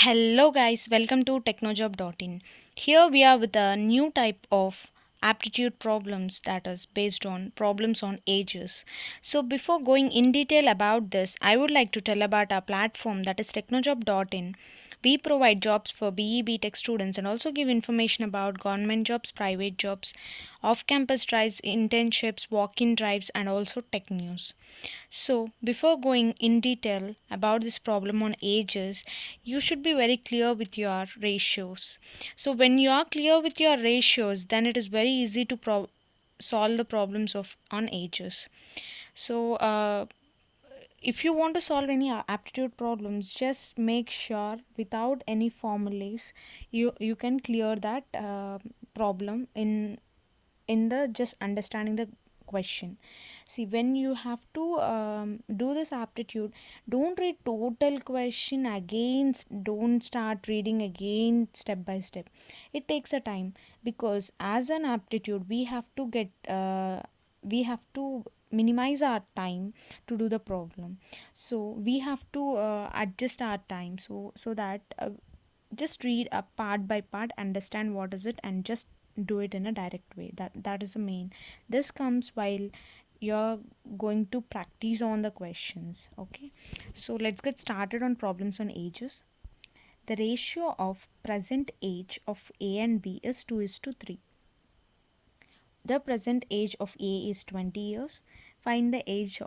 Hello guys, welcome to technojob.in. Here we are with a new type of aptitude problems that is based on problems on ages. So before going in detail about this, I would like to tell about our platform that is technojob.in. We provide jobs for BE B.Tech students and also give information about government jobs, private jobs, off-campus drives, internships, walk-in drives and also tech news. So, before going in detail about this problem on ages, you should be very clear with your ratios. So, when you are clear with your ratios, then it is very easy to solve the problems of on ages. So, if you want to solve any aptitude problems, just make sure without any formulas, you can clear that problem in the just understanding the question. See, when you have to do this aptitude, don't read total question again, don't start reading again step by step. It takes a time, because as an aptitude we have to minimize our time to do the problem. So we have to adjust our time, so that just read a part by part, understand what is it, and just do it in a direct way. That is the main. This comes while you're going to practice on the questions. Okay, so let's get started on problems on ages. The ratio of present age of A and B is 2 is to 3. The present age of A is 20 years. Find the age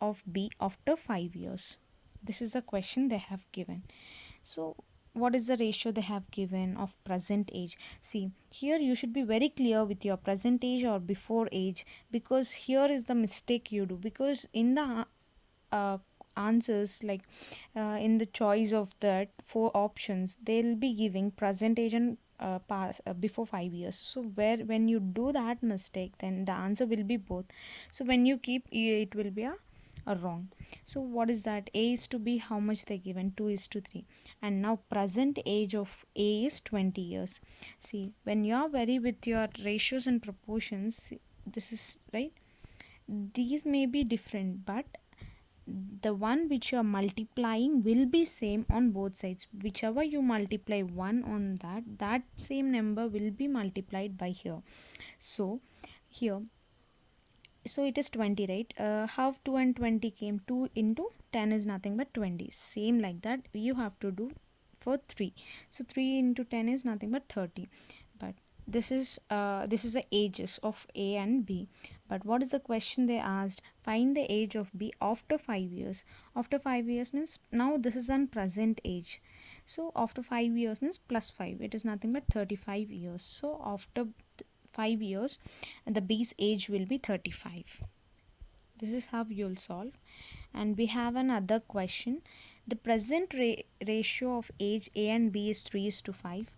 of B after 5 years. This is the question they have given. So what is the ratio they have given of present age? See, here you should be very clear with your present age or before age, because here is the mistake you do. Because in the uh, answers, like in the choice of that four options, they'll be giving present age and past before 5 years. So where when you do that mistake, then the answer will be both. So when you keep, it will be a wrong. So what is that? A is to B, how much they given? 2 is to 3. And now present age of A is 20 years. See, when you are very with your ratios and proportions, this is right. These may be different, but the one which you are multiplying will be same on both sides. Whichever you multiply 1 on that same number will be multiplied by here. So here, so it is 20, right? How 2 and 20 came? 2 into 10 is nothing but 20. Same like that you have to do for 3. So 3 into 10 is nothing but 30. But this is the ages of A and B. But what is the question they asked? Find the age of B after 5 years. After 5 years means now this is on present age. So after 5 years means plus 5. It is nothing but 35 years. So after 5 years, the B's age will be 35. This is how you'll solve. And we have another question. The present ratio of age A and B is 3 is to 5.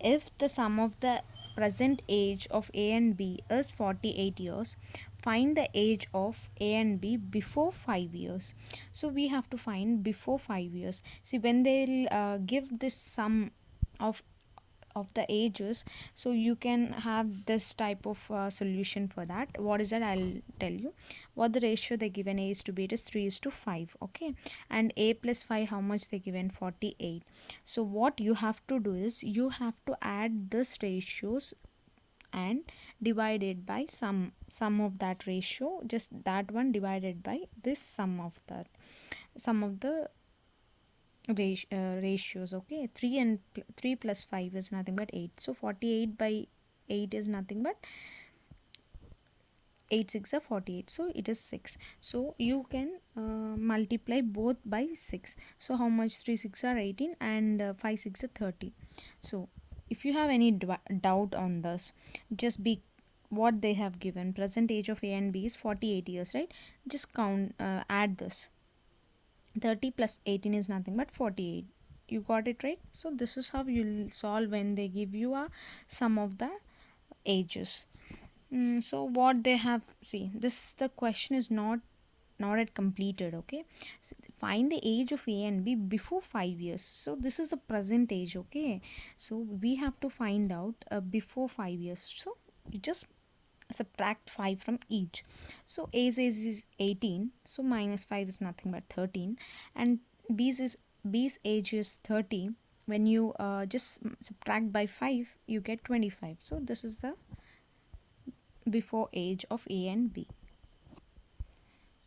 If the sum of the present age of A and B is 48 years, find the age of A and B before 5 years. So we have to find before 5 years. See, when they'll give this sum of the ages, so you can have this type of solution for that. What is that? I'll tell you. What the ratio they given A is to B, it is 3 is to 5. Okay, and A plus 5, how much they given? 48. So what you have to do is you have to add this ratios and divide it by sum of that ratio, just that one divided by this sum of the ratios. Okay, 3 and 3 plus 5 is nothing but 8. So 48 by 8 is nothing but 8 6 are 48. So it is 6. So you can multiply both by 6. So how much? 3 6 are 18 and 5 6 are 30. So if you have any doubt on this, just be what they have given. Present age of A and B is 48 years, right? Just count, add this. 30 plus 18 is nothing but 48. You got it, right? So this is how you'll solve when they give you a sum of the ages. So what they have, see, this the question is not yet completed. Okay, so find the age of A and B before 5 years. So this is the present age. Okay, so we have to find out before 5 years. So you just subtract 5 from each. So A's age is 18, so minus 5 is nothing but 13, and B's age is 30, when you just subtract by 5, you get 25. So this is the before age of A and B.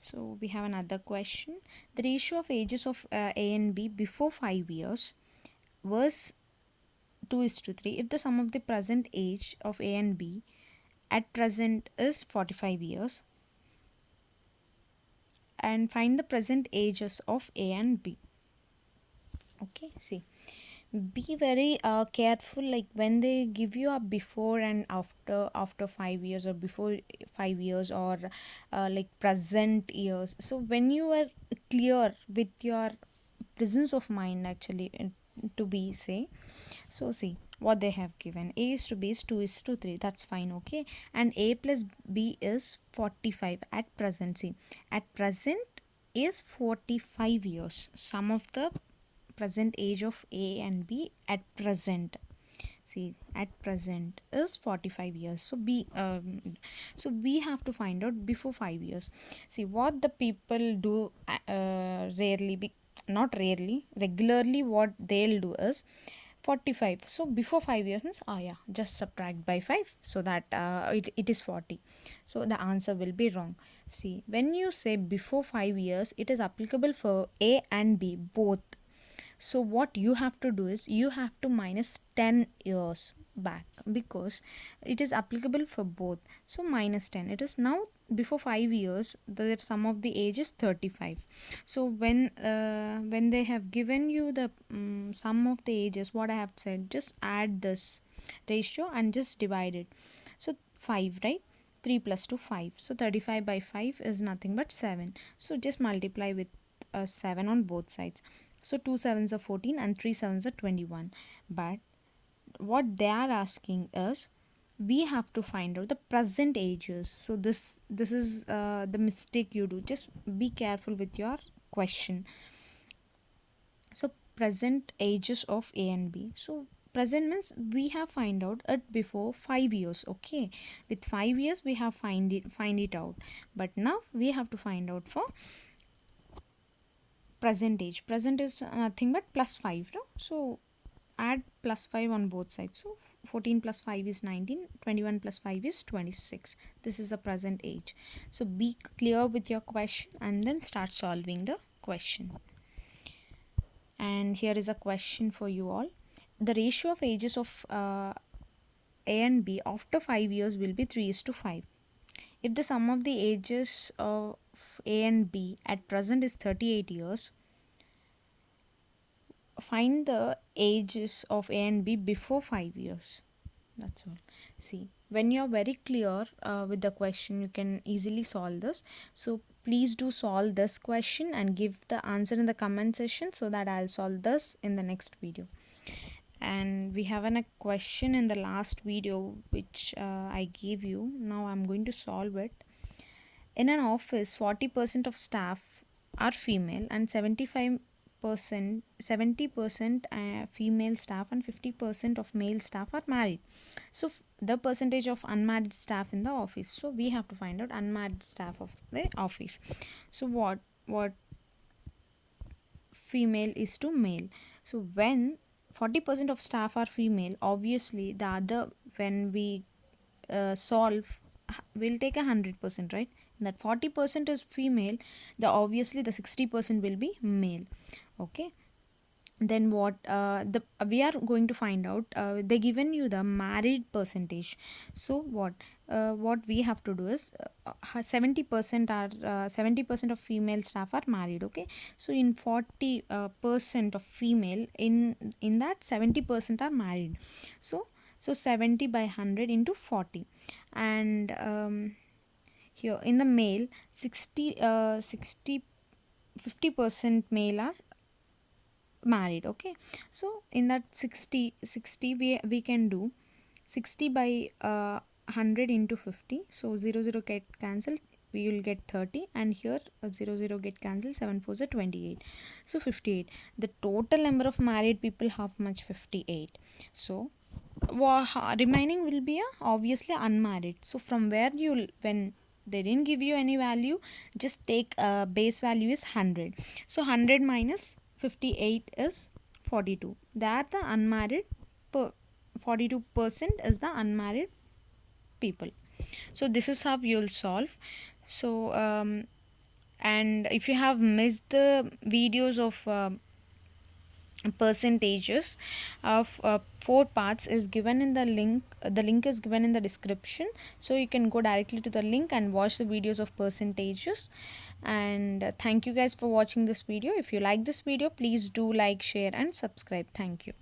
So we have another question. The ratio of ages of A and B before 5 years was 2:3 if the sum of the present age of A and B at present is 45 years, and find the present ages of A and B. Okay, see, be very careful, like when they give you a before and after 5 years, or before 5 years, or like present years. So when you are clear with your presence of mind, actually, to be say, so see what they have given. A is to B is 2:3, that's fine, okay. And A plus B is 45 at present. See, at present is 45 years, sum of the present age of A and B at present. See, at present is 45 years. So so we have to find out before 5 years. See what the people do, not rarely, regularly, what they'll do is 45. So before 5 years means, yeah, just subtract by 5, so that it is 40. So the answer will be wrong. See, when you say before 5 years, it is applicable for A and B both. So what you have to do is, you have to minus 10 years back, because it is applicable for both. So minus 10, it is now before 5 years, the sum of the age is 35. So when they have given you the sum of the ages, what I have said, just add this ratio and just divide it. So 5, right? 3 plus 2, 5. So 35 by 5 is nothing but 7. So just multiply with 7 on both sides. So 2 sevens are 14 and 3 sevens are 21. But what they are asking is, we have to find out the present ages. So this is the mistake you do. Just be careful with your question. So present ages of A and B. So present means we have find out it before 5 years, okay. With 5 years we have find it out, but now we have to find out for present age. Present is nothing but plus 5, no? So add plus 5 on both sides. So 14 plus 5 is 19, 21 plus 5 is 26. This is the present age. So be clear with your question and then start solving the question. And here is a question for you all. The ratio of ages of A and B after 5 years will be 3:5. If the sum of the ages of A and B at present is 38 years, find the ages of A and B before 5 years. That's all. See, when you're very clear with the question, you can easily solve this. So please do solve this question and give the answer in the comment section, so that I'll solve this in the next video. And we have a question in the last video which I gave you. Now I'm going to solve it. In an office, 40% of staff are female and 70% female staff and 50% of male staff are married. So the percentage of unmarried staff in the office. So we have to find out unmarried staff of the office. So what female is to male. So when 40% of staff are female, obviously the other, when we solve, we'll take 100%, right? That 40% is female, obviously the 60% will be male, okay. Then what we are going to find out, they given you the married percentage. So what we have to do is 70% are 70% of female staff are married, okay. So in 40% of female, in that 70% are married. So 70 by 100 into 40. And here in the male, 50% male are married, okay. So in that 60 we can do 60 by 100 into 50. So 0 get cancelled, we will get 30, and here 0 get cancelled, 7 4 is 28. So 58. The total number of married people, how much? 58. So remaining will be obviously unmarried. So from where when they didn't give you any value, just take base value is 100. So 100 minus 58 is 42. They are the unmarried. 42% is the unmarried people. So this is how you'll solve. So and if you have missed the videos of percentages of 4 parts is given in the link. The link is given in the description, so you can go directly to the link and watch the videos of percentages. And thank you guys for watching this video. If you like this video, please do like, share and subscribe. Thank you.